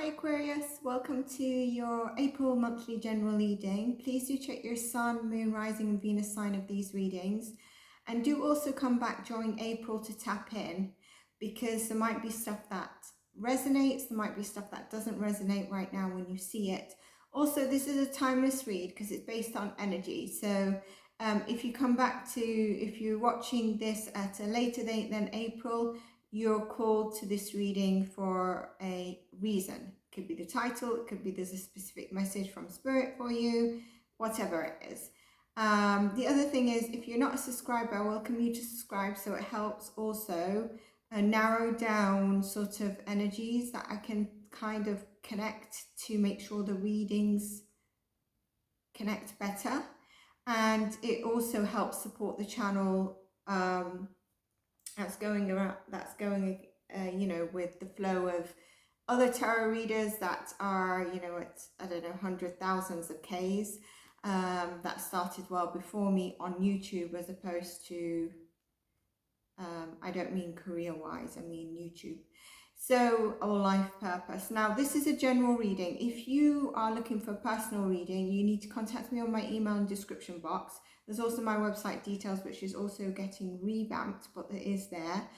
Aquarius, welcome to your April monthly general reading. Please do check your Sun, Moon, Rising and Venus sign of these readings, and do also come back during April to tap in, because there might be stuff that resonates, there might be stuff that doesn't resonate right now when you see it. Also, this is a timeless read because it's based on energy, so if you come back to, if you're watching this at a later date than April, you're called to this reading for a reason. It could be the title, it could be there's a specific message from Spirit for you, whatever it is. The other thing is, if you're not a subscriber, I welcome you to subscribe, so it helps also narrow down sort of energies that I can kind of connect to make sure the readings connect better. And it also helps support the channel that's going you know, with the flow of other tarot readers that are, you know, it's, I don't know, hundreds, thousands of Ks that started well before me on YouTube, as opposed to I don't mean career wise, I mean YouTube, so, or life purpose. Now, this is a general reading. If you are looking for a personal reading, you need to contact me on my email and description box. There's also my website details, which is also getting revamped, but it is there.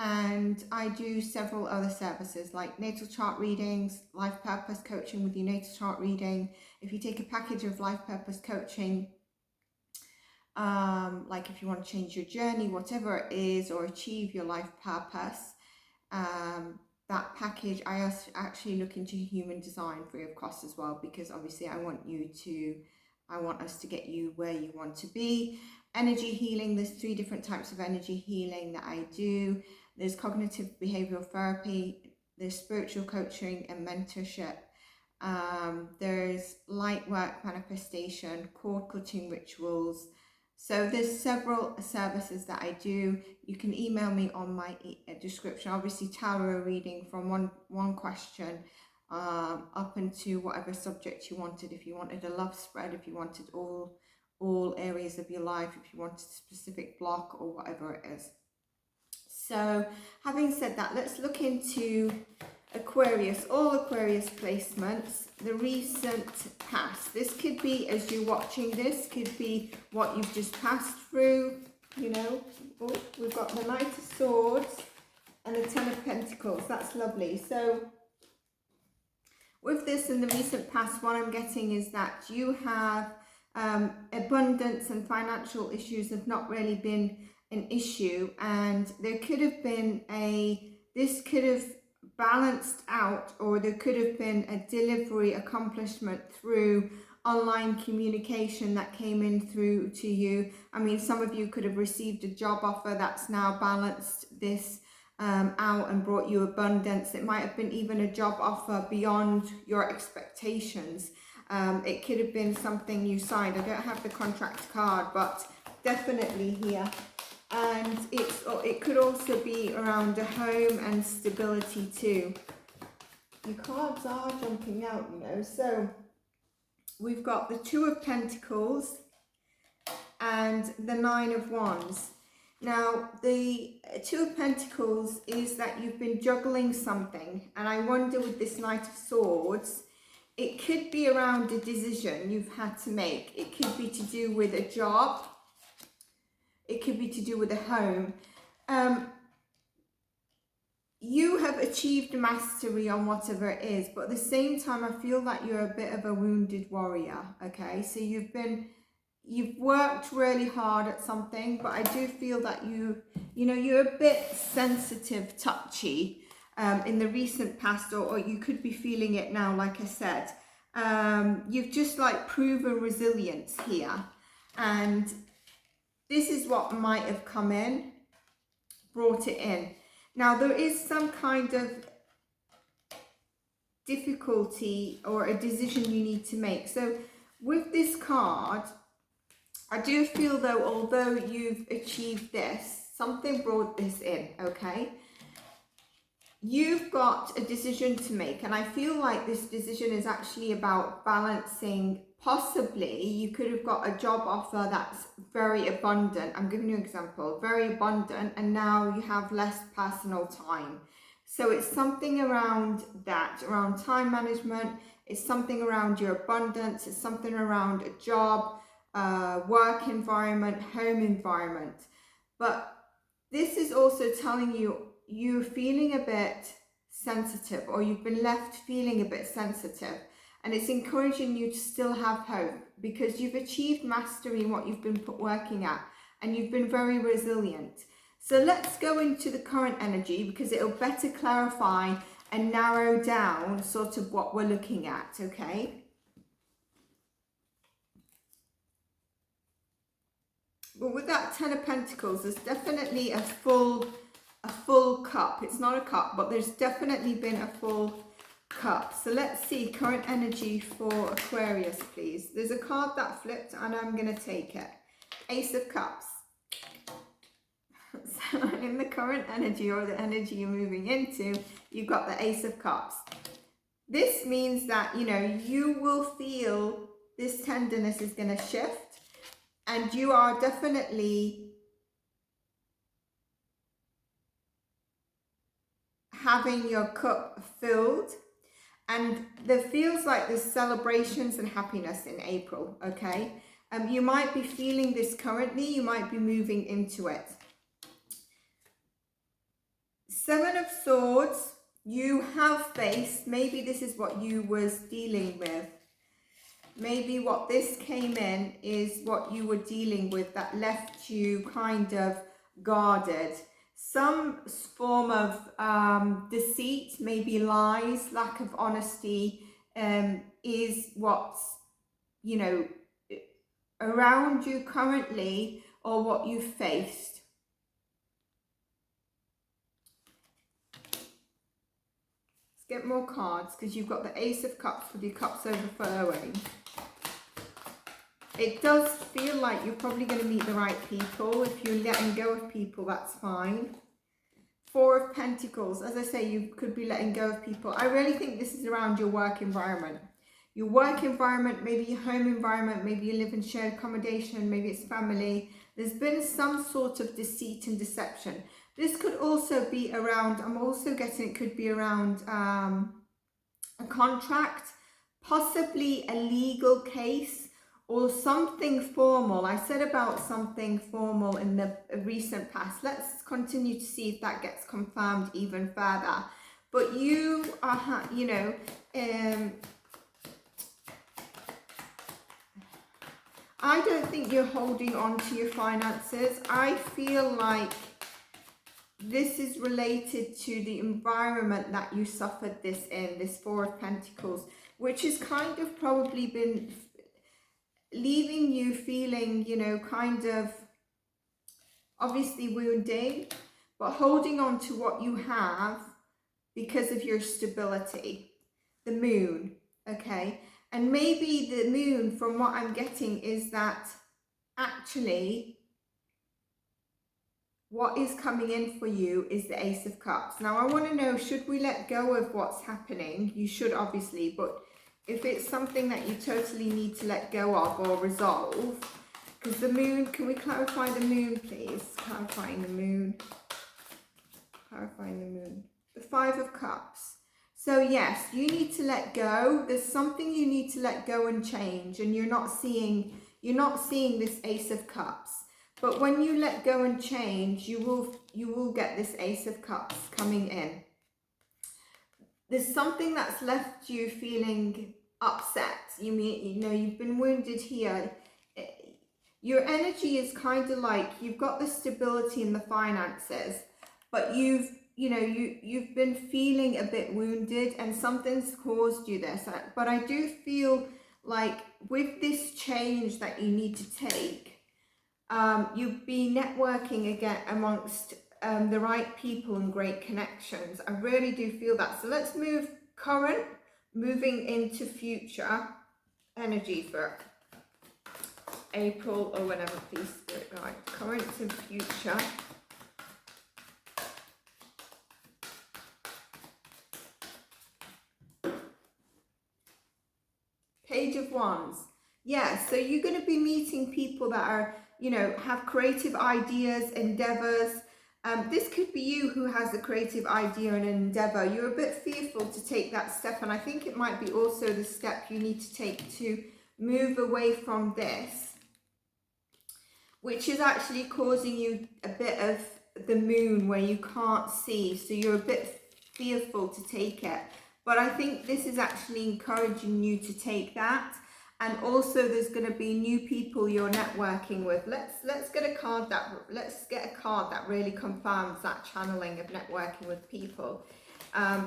And I do several other services like natal chart readings, life purpose coaching with your natal chart reading. If you take a package of life purpose coaching, like if you want to change your journey, whatever it is, or achieve your life purpose, that package, I actually look into human design free of cost as well, because obviously I want us to get you where you want to be. Energy healing, there's 3 different types of energy healing that I do. There's cognitive behavioral therapy, there's spiritual coaching and mentorship. There's light work manifestation, cord cutting rituals. So there's several services that I do. You can email me on my description. Obviously, tarot reading from one question up into whatever subject you wanted. If you wanted a love spread, if you wanted all areas of your life, if you wanted a specific block or whatever it is. So having said that, let's look into Aquarius, all Aquarius placements, the recent past. This could be, as you're watching this, could be what you've just passed through, you know. Oh, we've got the Knight of Swords and the Ten of Pentacles. That's lovely. So with this in the recent past, what I'm getting is that you have abundance and financial issues have not really been an issue, and there could have been this could have balanced out, or there could have been a delivery accomplishment through online communication that came in through to you. I mean, some of you could have received a job offer that's now balanced this out and brought you abundance. It might have been even a job offer beyond your expectations. It could have been something you signed. I don't have the contract card, but definitely here. And it could also be around a home and stability too. Your cards are jumping out, you know. So we've got the Two of Pentacles and the Nine of Wands. Now, the Two of Pentacles is that you've been juggling something, and I wonder with this Knight of Swords, it could be around a decision you've had to make. It could be to do with a job. It could be to do with a home. You have achieved mastery on whatever it is, but at the same time, I feel that you're a bit of a wounded warrior, okay? So you've worked really hard at something, but I do feel that you're a bit sensitive, touchy in the recent past, or you could be feeling it now, like I said. You've just like proven resilience here, and this is what might have come in, brought it in. Now, there is some kind of difficulty or a decision you need to make. So with this card, I do feel though, although you've achieved this, something brought this in, okay? You've got a decision to make, and I feel like this decision is actually about balancing. Possibly you could have got a job offer that's very abundant. I'm giving you an example, very abundant, and now you have less personal time. So it's something around that, around time management. It's something around your abundance. It's something around a job, work environment, home environment. But this is also telling you you're feeling a bit sensitive, or you've been left feeling a bit sensitive. And it's encouraging you to still have hope, because you've achieved mastery in what you've been working at, and you've been very resilient. So let's go into the current energy, because it'll better clarify and narrow down sort of what we're looking at, okay? Well, with that 10 of Pentacles, there's definitely a full cup. It's not a cup, but there's definitely been a full cup. So let's see current energy for Aquarius, please. There's a card that flipped and I'm going to take it. Ace of Cups. So in the current energy, or the energy you're moving into, you've got the Ace of Cups. This means that, you know, you will feel this tenderness is going to shift, and you are definitely having your cup filled. And there feels like there's celebrations and happiness in April, okay? You might be feeling this currently. You might be moving into it. Seven of Swords, you have faced, maybe this is what you was dealing with. Maybe what this came in is what you were dealing with that left you kind of guarded. Some form of deceit, maybe lies, lack of honesty is what's, you know, around you currently, or what you've faced. Let's get more cards, because you've got the Ace of Cups with your cups overflowing. It does feel like you're probably going to meet the right people. If you're letting go of people, that's fine. Four of Pentacles. As I say, you could be letting go of people. I really think this is around your work environment. Your work environment, maybe your home environment, maybe you live in shared accommodation, maybe it's family. There's been some sort of deceit and deception. This could also be around, I'm also getting it could be around a contract, possibly a legal case, or something formal. I said about something formal in the recent past. Let's continue to see if that gets confirmed even further. But you are, you know, I don't think you're holding on to your finances. I feel like this is related to the environment that you suffered this in, this Four of Pentacles, which has kind of probably been leaving you feeling, you know, kind of obviously wounding, but holding on to what you have because of your stability. The Moon, okay? And maybe the Moon, from what I'm getting, is that actually what is coming in for you is the Ace of Cups. Now I want to know, should we let go of what's happening? You should, obviously, but if it's something that you totally need to let go of or resolve, because the Moon, can we clarify the Moon, please? Clarifying the Moon. Clarifying the Moon. The Five of Cups. So yes, you need to let go. There's something you need to let go and change, and you're not seeing this Ace of Cups. But when you let go and change, you will get this Ace of Cups coming in. There's something that's left you feeling upset. You know, you've been wounded here. Your energy is kind of like you've got the stability in the finances, but you've been feeling a bit wounded, and something's caused you this. But I do feel like with this change that you need to take, you'll be networking again amongst the right people and great connections. I really do feel that. So let's move current, moving into future energy for April, or whenever, please, Spirit Guide. Current and future. Page of Wands. Yeah, so you're going to be meeting people that are, you know, have creative ideas, endeavors. This could be you who has a creative idea and an endeavor. You're a bit fearful to take that step, and I think it might be also the step you need to take to move away from this, which is actually causing you a bit of the moon where you can't see, so you're a bit fearful to take it. But I think this is actually encouraging you to take that. And also there's going to be new people you're networking with. Let's get a card that really confirms that channeling of networking with people.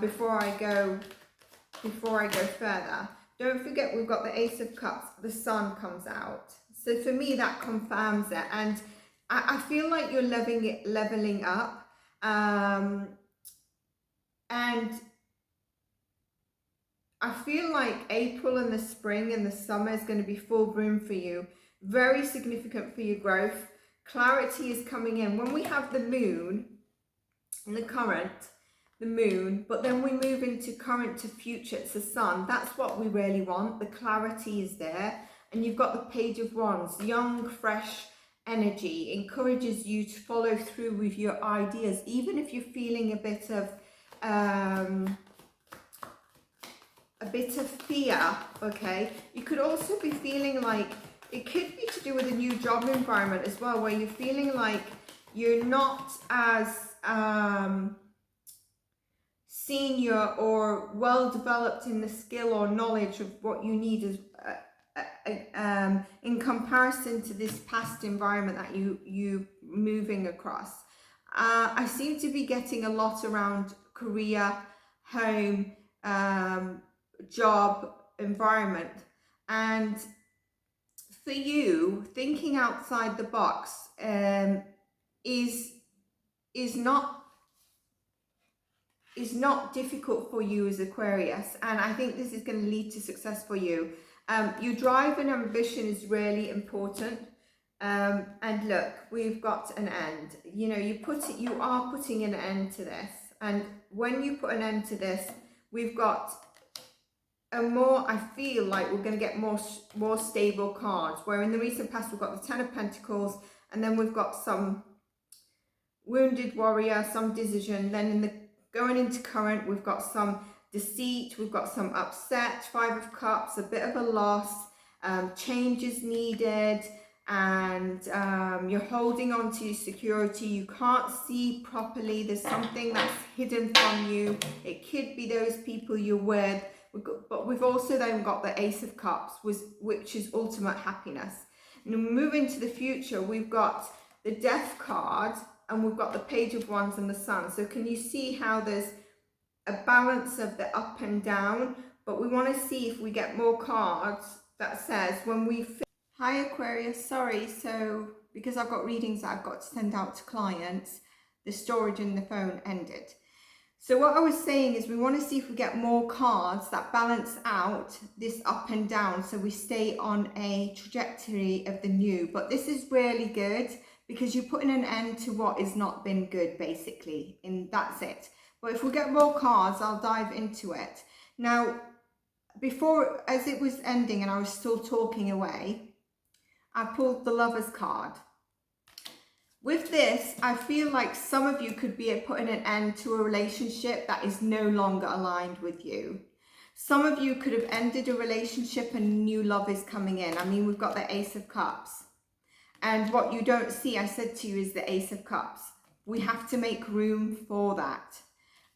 Before I go further, don't forget we've got the Ace of Cups. The Sun comes out. So for me that confirms it, and I feel like you're leveling up, and I feel like April and the spring and the summer is going to be full bloom for you. Very significant for your growth. Clarity is coming in. When we have the moon in the current, the moon, but then we move into current to future, it's the sun. That's what we really want. The clarity is there. And you've got the Page of Wands. Young, fresh energy encourages you to follow through with your ideas, even if you're feeling a bit of fear, okay? You could also be feeling like, it could be to do with a new job environment as well, where you're feeling like you're not as senior or well developed in the skill or knowledge of what you need as in comparison to this past environment that you moving across. I seem to be getting a lot around career, home, job, environment, and for you, thinking outside the box is not difficult for you as Aquarius, and I think this is going to lead to success for you. Your drive and ambition is really important, and look, we've got an end. You know, you are putting an end to this, and when you put an end to this, we've got I feel like we're going to get more stable cards, where in the recent past we've got the Ten of Pentacles, and then we've got some wounded warrior, some decision. Then going into current, we've got some deceit, we've got some upset, Five of Cups, a bit of a loss, change is needed, and you're holding on to your security. You can't see properly. There's something that's hidden from you. It could be those people you're with. But we've also then got the Ace of Cups, which is ultimate happiness. And when we move into the future, we've got the Death card, and we've got the Page of Wands and the Sun. So can you see how there's a balance of the up and down? But we want to see if we get more cards that says when we... Hi Aquarius, sorry, so because I've got readings that I've got to send out to clients, the storage in the phone ended. So what I was saying is we want to see if we get more cards that balance out this up and down, so we stay on a trajectory of the new. But this is really good because you're putting an end to what has not been good, basically, and that's it. But if we get more cards, I'll dive into it. Now, before, as it was ending and I was still talking away, I pulled the Lovers card. With this, I feel like some of you could be putting an end to a relationship that is no longer aligned with you. Some of you could have ended a relationship and new love is coming in. I mean, we've got the Ace of Cups. And what you don't see, I said to you, is the Ace of Cups. We have to make room for that.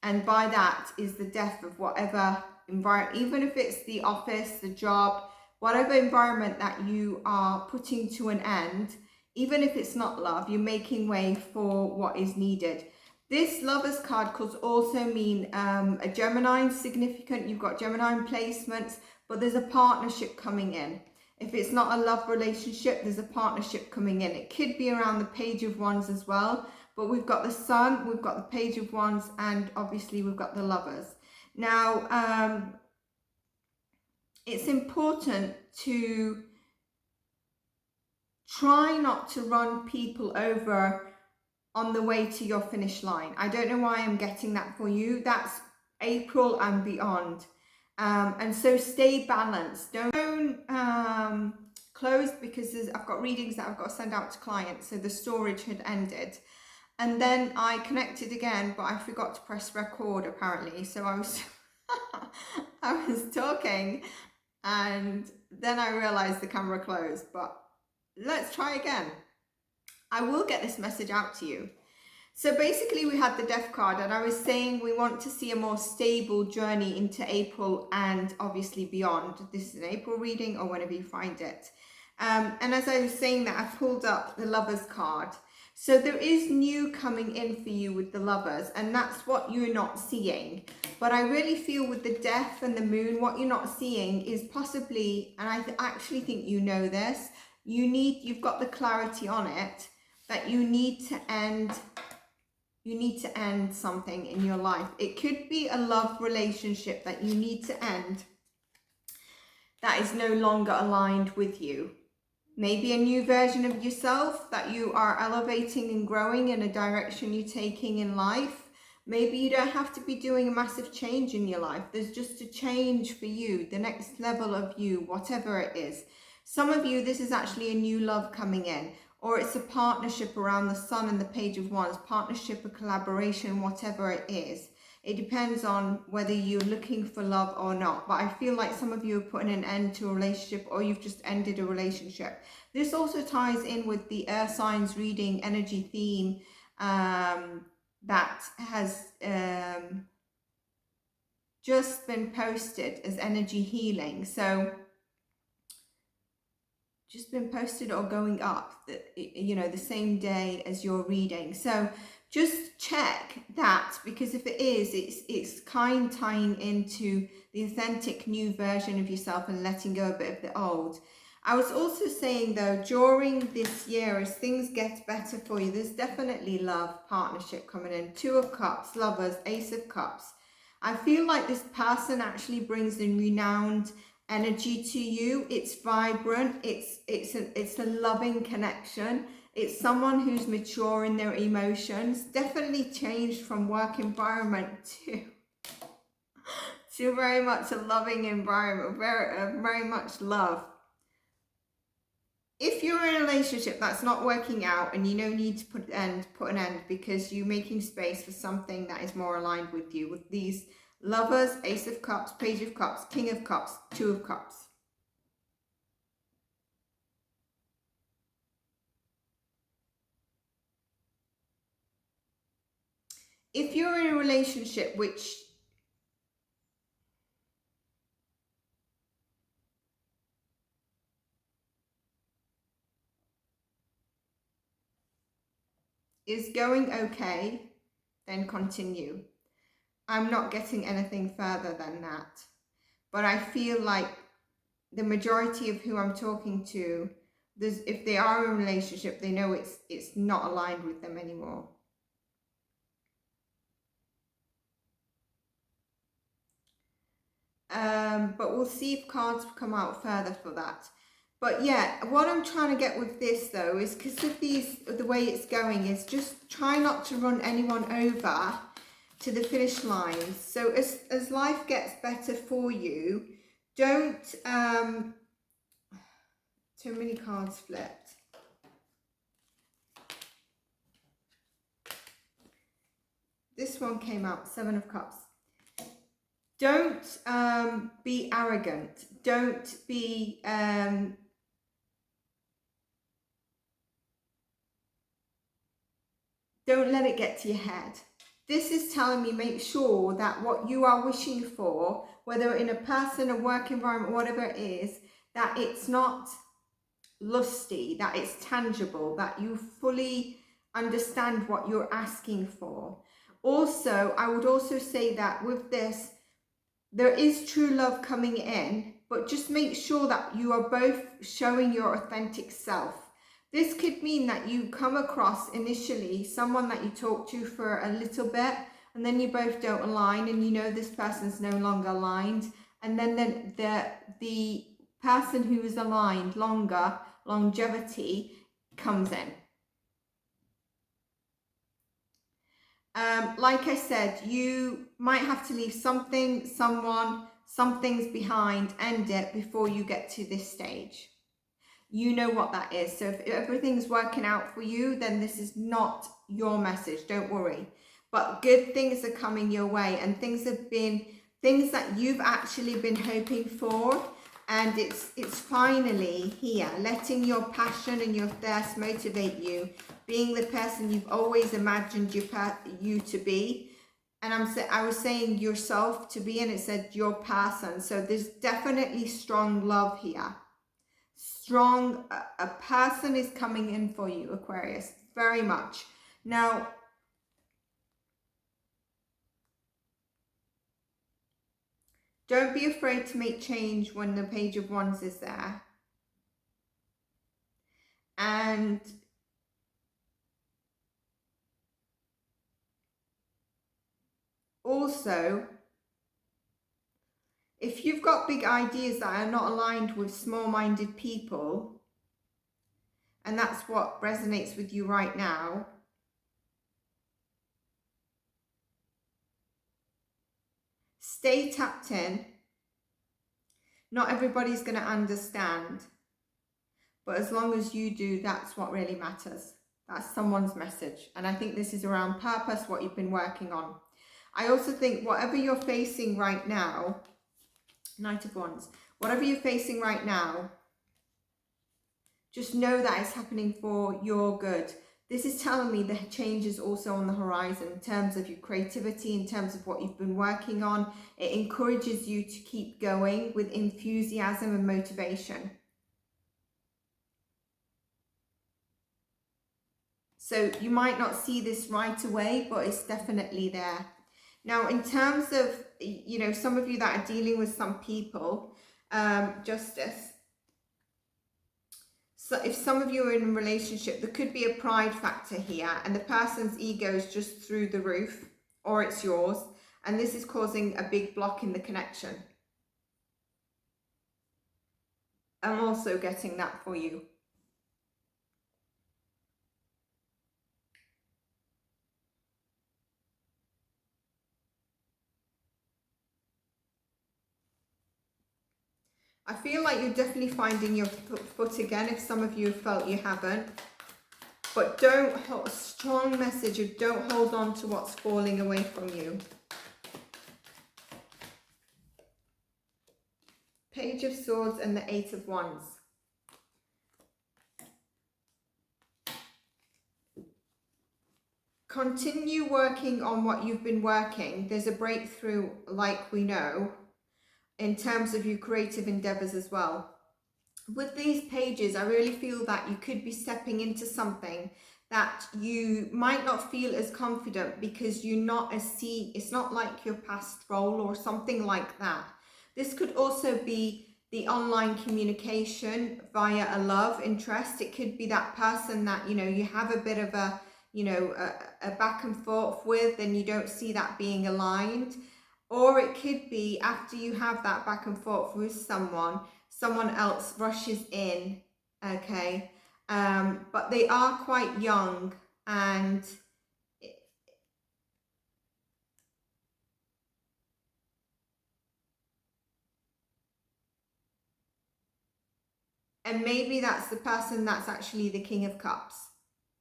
And by that is the death of whatever environment, even if it's the office, the job, whatever environment that you are putting to an end. Even if it's not love, you're making way for what is needed. This Lovers card could also mean a Gemini significant. You've got Gemini placements, but there's a partnership coming in. If it's not a love relationship, there's a partnership coming in. It could be around the Page of Wands as well, but we've got the Sun, we've got the Page of Wands, and obviously we've got the Lovers. Now, it's important to try not to run people over on the way to your finish line. I don't know why I'm getting that for you. That's April and beyond. And so stay balanced. Don't close, because I've got readings that I've got to send out to clients. So the storage had ended. And then I connected again, but I forgot to press record apparently. So I was, I was talking and then I realized the camera closed, but let's try again. I will get this message out to you. So basically we had the Death card and I was saying we want to see a more stable journey into April and obviously beyond. This is an April reading or whenever you find it. And as I was saying that, I pulled up the Lovers card. So there is new coming in for you with the Lovers, and that's what you're not seeing. But I really feel with the Death and the Moon, what you're not seeing is possibly, and I actually think you know this, you've got the clarity on it, that you need to end something in your life. It could be a love relationship that you need to end that is no longer aligned with you. Maybe a new version of yourself that you are elevating and growing in a direction you're taking in life. Maybe you don't have to be doing a massive change in your life. There's just a change for you, the next level of you, whatever it is. Some of you, this is actually a new love coming in, or it's a partnership around the Sun and the Page of Wands, partnership, a collaboration, whatever it is. It depends on whether you're looking for love or not. But I feel like some of you are putting an end to a relationship, or you've just ended a relationship. This also ties in with the Earth Signs reading energy theme that has just been posted as energy healing. So just been posted or going up, you know, the same day as your reading. So just check that, because if it is, it's kind tying into the authentic new version of yourself and letting go a bit of the old. I was also saying though, during this year, as things get better for you, there's definitely love, partnership coming in. 2 of Cups, Lovers, Ace of Cups. I feel like this person actually brings in renowned energy to you. It's vibrant, it's a loving connection. It's someone who's mature in their emotions, definitely changed from work environment to very much a loving environment, very much love. If you're in a relationship that's not working out and you know need to put an end because you're making space for something that is more aligned with you, with these Lovers, Ace of Cups, Page of Cups, King of Cups, 2 of Cups. If you're in a relationship which is going okay, then continue. I'm not getting anything further than that. But I feel like the majority of who I'm talking to, if they are in a relationship, they know it's not aligned with them anymore. But we'll see if cards come out further for that. But yeah, what I'm trying to get with this though is, because of the way it's going, is just try not to run anyone over to the finish line. So as life gets better for you, don't too many cards flipped. This one came out, 7 of Cups. Don't be arrogant. Don't be don't let it get to your head. This is telling me make sure that what you are wishing for, whether in a person, a work environment, whatever it is, that it's not lusty, that it's tangible, that you fully understand what you're asking for. Also, I would also say that with this, there is true love coming in, but just make sure that you are both showing your authentic self. This could mean that you come across initially someone that you talk to for a little bit, and then you both don't align, and you know this person's no longer aligned, and then the person who is aligned longer, longevity, comes in. Like I said, you might have to leave something, someone, some things behind, end it before you get to this stage. You know what that is. So if everything's working out for you, then this is not your message. Don't worry. But good things are coming your way, and things that you've actually been hoping for, and it's finally here. Letting your passion and your thirst motivate you, being the person you've always imagined you to be. And I was saying yourself to be, and it said your person. So there's definitely strong love here. Strong, a person is coming in for you, Aquarius, very much. Now, don't be afraid to make change when the Page of Wands is there. And also, if you've got big ideas that are not aligned with small-minded people, and that's what resonates with you right now, stay tapped in. Not everybody's going to understand, but as long as you do, that's what really matters. That's someone's message. And I think this is around purpose, what you've been working on. I also think whatever you're facing right now, Knight of Wands, whatever you're facing right now, just know that it's happening for your good. This is telling me the change is also on the horizon in terms of your creativity, in terms of what you've been working on. It encourages you to keep going with enthusiasm and motivation. So you might not see this right away, but it's definitely there. Now, in terms of, you know, some of you that are dealing with some people, justice. So if some of you are in a relationship, there could be a pride factor here, and the person's ego is just through the roof, or it's yours, and this is causing a big block in the connection. I'm also getting that for you. I feel like you're definitely finding your foot again, if some of you have felt you haven't. But don't hold a strong message of don't hold on to what's falling away from you. Page of Swords and the Eight of Wands. Continue working on what you've been working. There's a breakthrough, like we know, in terms of your creative endeavors as well. With these pages, I really feel that you could be stepping into something that you might not feel as confident because you're not as it's not like your past role or something like that. This could also be the online communication via a love interest. It could be that person that, you know, you have a bit of a, you know, a back and forth with, and you don't see that being aligned. Or it could be after you have that back and forth with someone else rushes in, okay? But they are quite young, and maybe that's the person that's actually the King of Cups,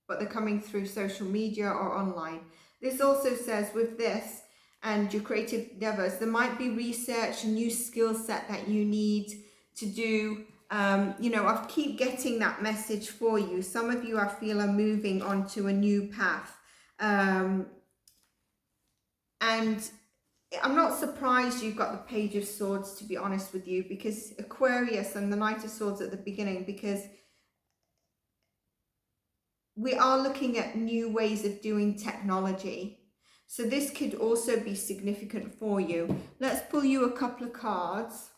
but they're coming through social media or online. This also says with this, and your creative endeavors, there might be research, a new skill set that you need to do. You know, I keep getting that message for you. Some of you, I feel, are moving on to a new path. And I'm not surprised you've got the Page of Swords, to be honest with you, because Aquarius and the Knight of Swords at the beginning, because we are looking at new ways of doing technology. So this could also be significant for you. Let's pull you a couple of cards.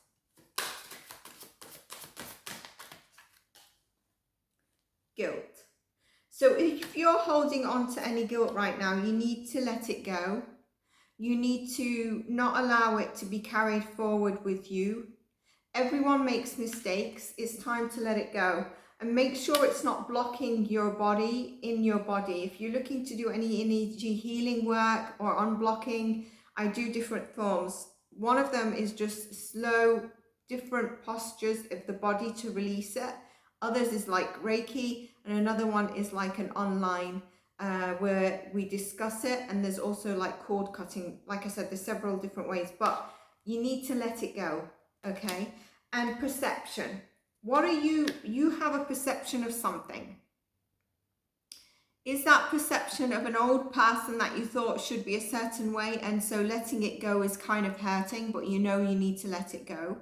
Guilt. So if you're holding on to any guilt right now, you need to let it go. You need to not allow it to be carried forward with you. Everyone makes mistakes. It's time to let it go. And make sure it's not blocking your body in your body. If you're looking to do any energy healing work or unblocking, I do different forms. One of them is just slow, different postures of the body to release it. Others is like Reiki, and another one is like an online where we discuss it, and there's also like cord cutting. Like I said, there's several different ways, but you need to let it go, okay? And perception. What are you have a perception of something. Is that perception of an old person that you thought should be a certain way, and so letting it go is kind of hurting, but you know you need to let it go?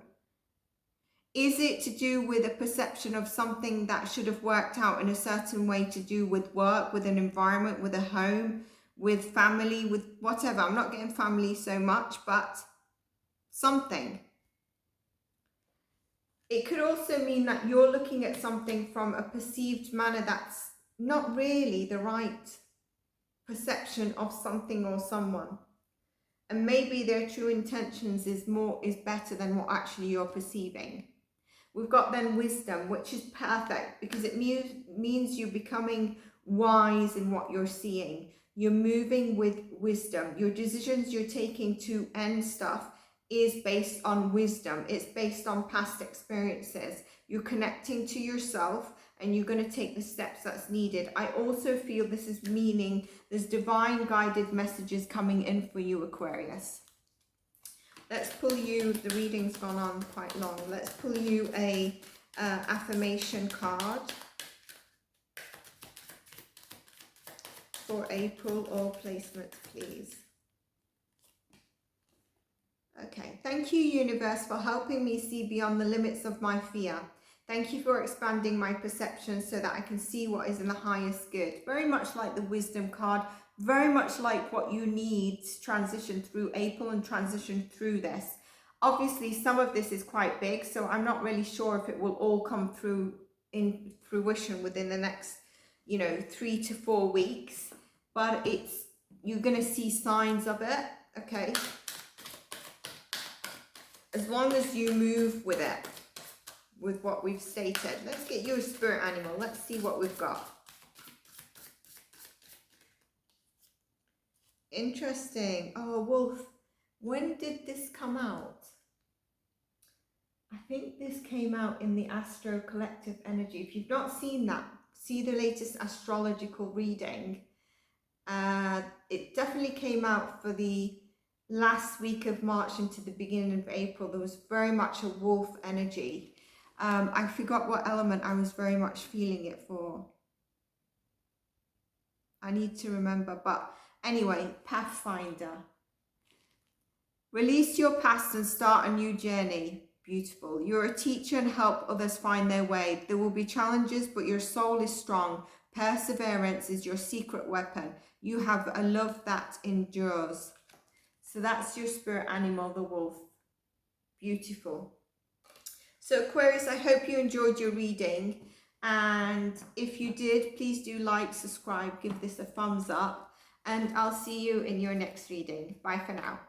Is it to do with a perception of something that should have worked out in a certain way, to do with work, with an environment, with a home, with family, with whatever? I'm not getting family so much, but something. It could also mean that you're looking at something from a perceived manner that's not really the right perception of something or someone. And maybe their true intentions is better than what actually you're perceiving. We've got then wisdom, which is perfect because it means you're becoming wise in what you're seeing. You're moving with wisdom. Your decisions you're taking to end stuff is based on wisdom. It's based on past experiences. You're connecting to yourself and you're going to take the steps that's needed. I also feel this is meaning there's divine guided messages coming in for you, Aquarius. Let's pull you, the reading's gone on quite long. Let's pull you a affirmation card for April. All placements, please. Okay, thank you, universe, for helping me see beyond the limits of my fear. Thank you for expanding my perception so that I can see what is in the highest good. Very much like the wisdom card, very much like what you need to transition through April and transition through this. Obviously, some of this is quite big, so I'm not really sure if it will all come through in fruition within the next, 3 to 4 weeks. But you're going to see signs of it, okay? As long as you move with it, with what we've stated. Let's get you a spirit animal. Let's see what we've got. Interesting. Oh, wolf. When did this come out? I think this came out in the Astro Collective Energy. If you've not seen that, see the latest astrological reading. It definitely came out for the last week of March into the beginning of April. There was very much a wolf energy. I forgot what element I was very much feeling it for. I need to remember, but anyway, Pathfinder. Release your past and start a new journey. Beautiful. You're a teacher and help others find their way. There will be challenges, but your soul is strong. Perseverance is your secret weapon. You have a love that endures. So that's your spirit animal, the wolf. Beautiful. So Aquarius, I hope you enjoyed your reading. And if you did, please do like, subscribe, give this a thumbs up. And I'll see you in your next reading. Bye for now.